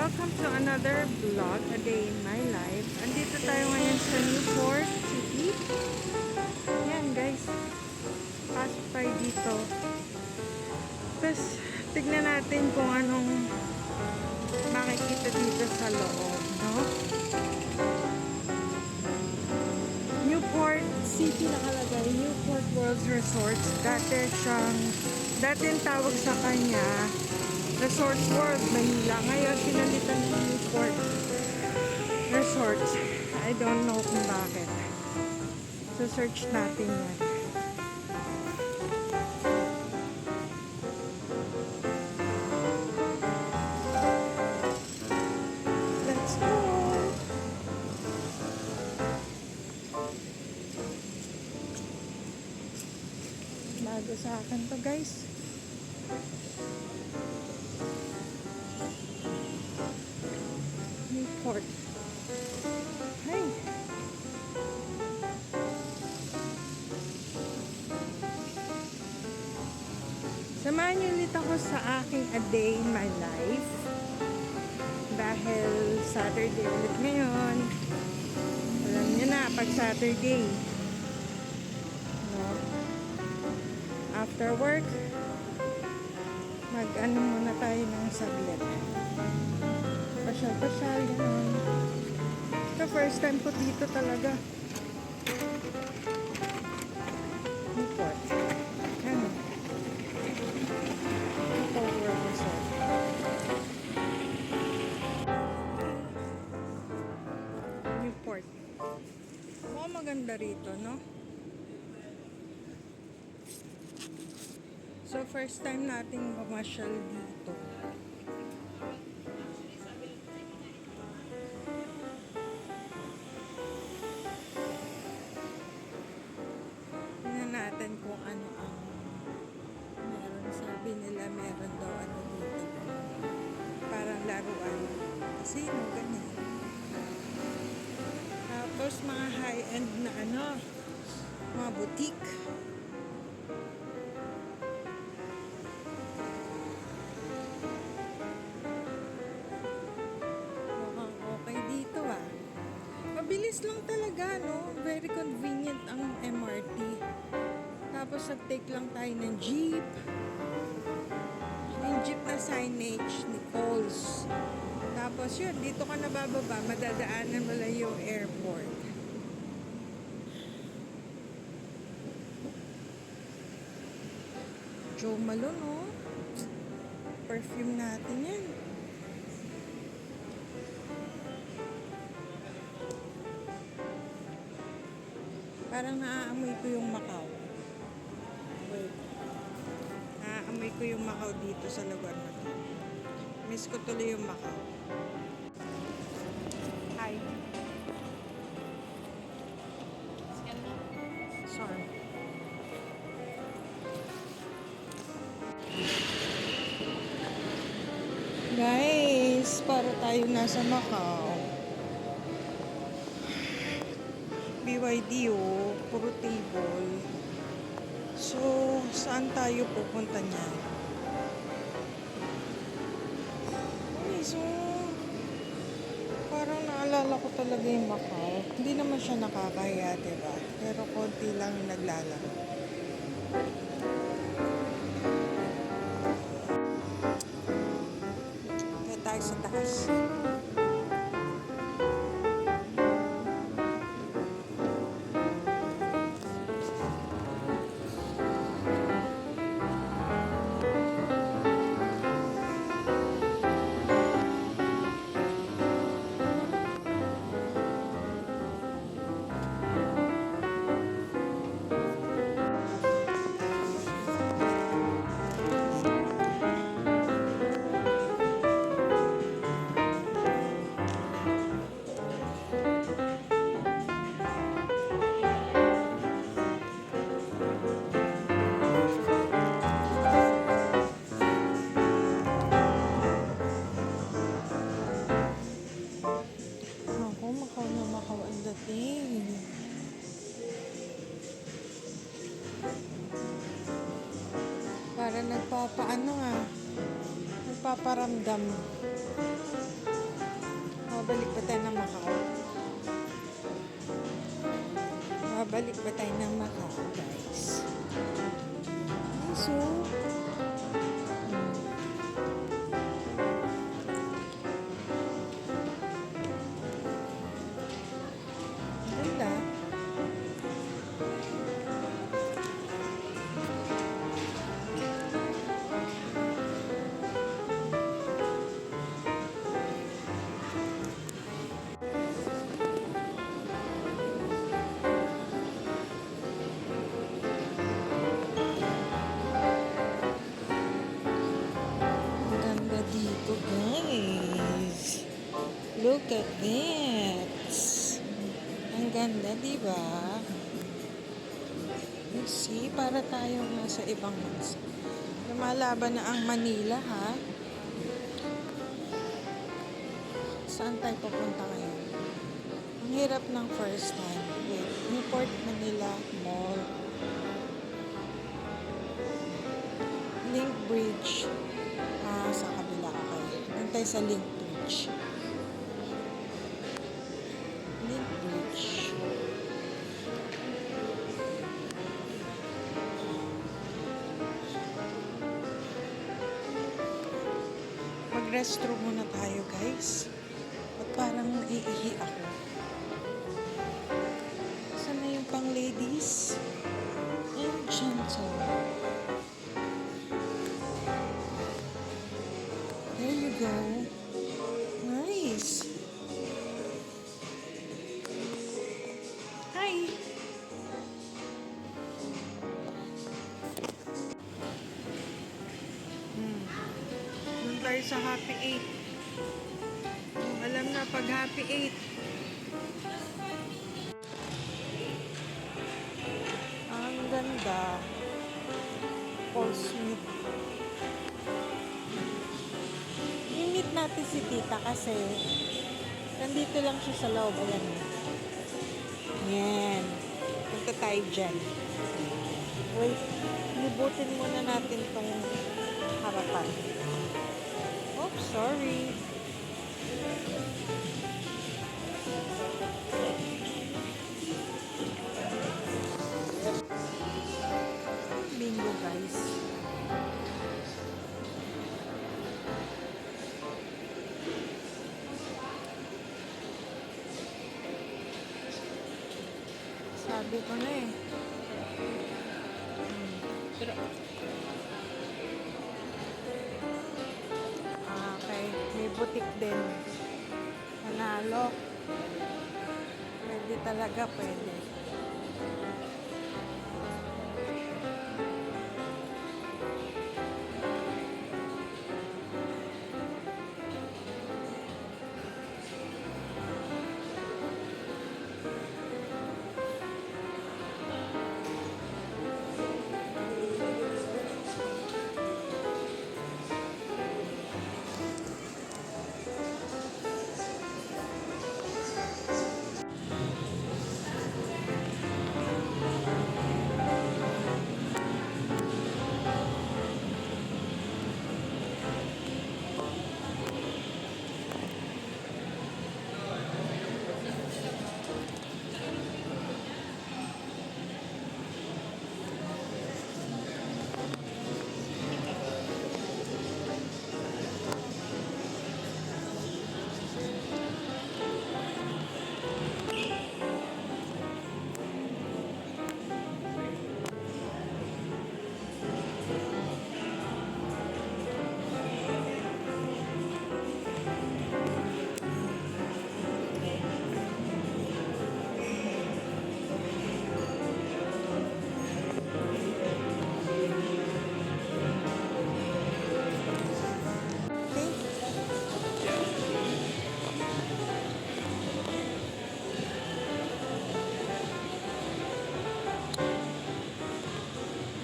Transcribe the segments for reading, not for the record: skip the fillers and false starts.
welcome to another vlog, a day in my life. Andito tayo ngayon sa Newport City. Yan guys, pasok tayo dito. Tapos, tignan natin kung anong makikita dito sa loob, no? Newport City nakalagay, Newport World Resorts. Dati ang tawag sa kanya Resorts World Manila. Ngayon, pinalitan ng Newport Resorts. I don't know kung bakit. So, search natin yan. Let's go! Bago sa akin to, guys. Newport. Hey! Samahan niyo ulit ako sa aking a day in my life. Dahil Saturday ulit ngayon. Alam niyo na, pag Saturday, no? After work, mag-ano muna tayo ng saglit. Pasyal-pasyal, gano'n. Ito, first time ko dito talaga. Newport. Ano? Newport World Resort. Newport. Oh, maganda rito, no? So, first time nating mamasyal dito. Tingnan natin kung ano ang meron. Sabi nila meron daw ano dito. Parang laruan. Kasi no, ganyan. Tapos mga high-end na ano, mga boutique. Mabilis lang talaga, no? Very convenient ang MRT. Tapos nag-take lang tayo ng jeep. Yung jeep na signage ni Coles. Tapos yun, dito ka nabababa, madadaanan mo lang yung airport. Jo Malone, no? Perfume natin yan. Parang naaamoy ko yung Macau. Wait. Naaamoy ko yung Macau dito sa lugar na to. Miss ko tuloy yung Macau. Hi. Sorry. Guys, para tayo nasa Macau. BYD, oh, puro table. So, saan tayo pupunta niyan? Okay, so, parang naalala ko talaga yung Macau. Hindi naman siya nakakahiya, diba? Pero konti lang yung naglalaro. Kaya tayo sa taas. Para nagpaparamdam. Mabalik ba tayo ng Macau? Mabalik ba tayo ng Macau, guys? So, ganda. Ang ganda dito, guys. Look at that. Ang ganda, di ba? You see, para tayong nasa ibang bansa. Lumalaban na ang Manila, ha? Saan tayo pupunta ngayon? Ang hirap ng first time. Wait, Newport, Manila Mall. Link Bridge. Sa kabila ka kayo. Doon tayo sa Link Bridge. Link Bridge. Mag-restroom muna tayo, guys. At parang naiihi ako. Saan na yung pang ladies? And gentle. There you go. Nice. Hi. Doon tayo sa Happy 8. Alam na pag Happy 8. Ang ganda. Paul Smith. I-meet natin si tita kasi nandito lang siya sa loob. Ayan. Yan. Punta tayo dyan. Wait. Libutin muna natin tong harapan. Oops, sorry. Bingo, guys. Sabi ko na eh. Pero okay, may butik din. Panalo. Pwede talaga, pwede.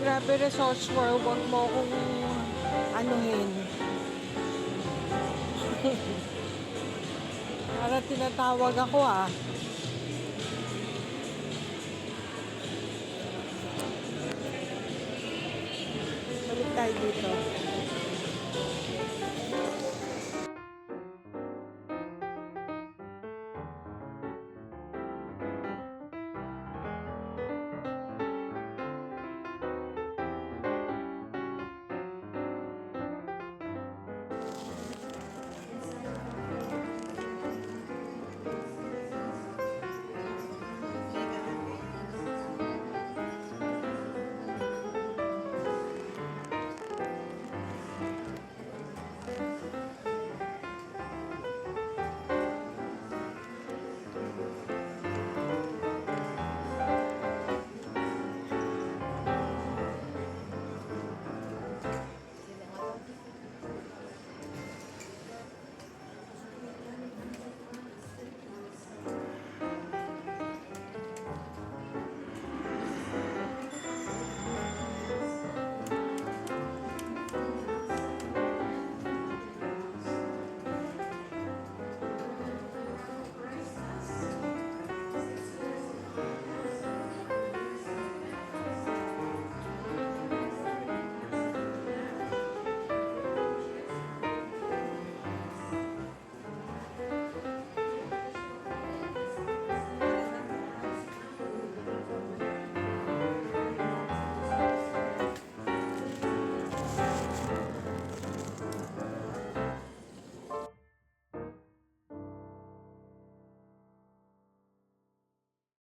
Grabe, Resorts World, wag mo akong anuhin. Para tinatawag ako Balik tayo dito.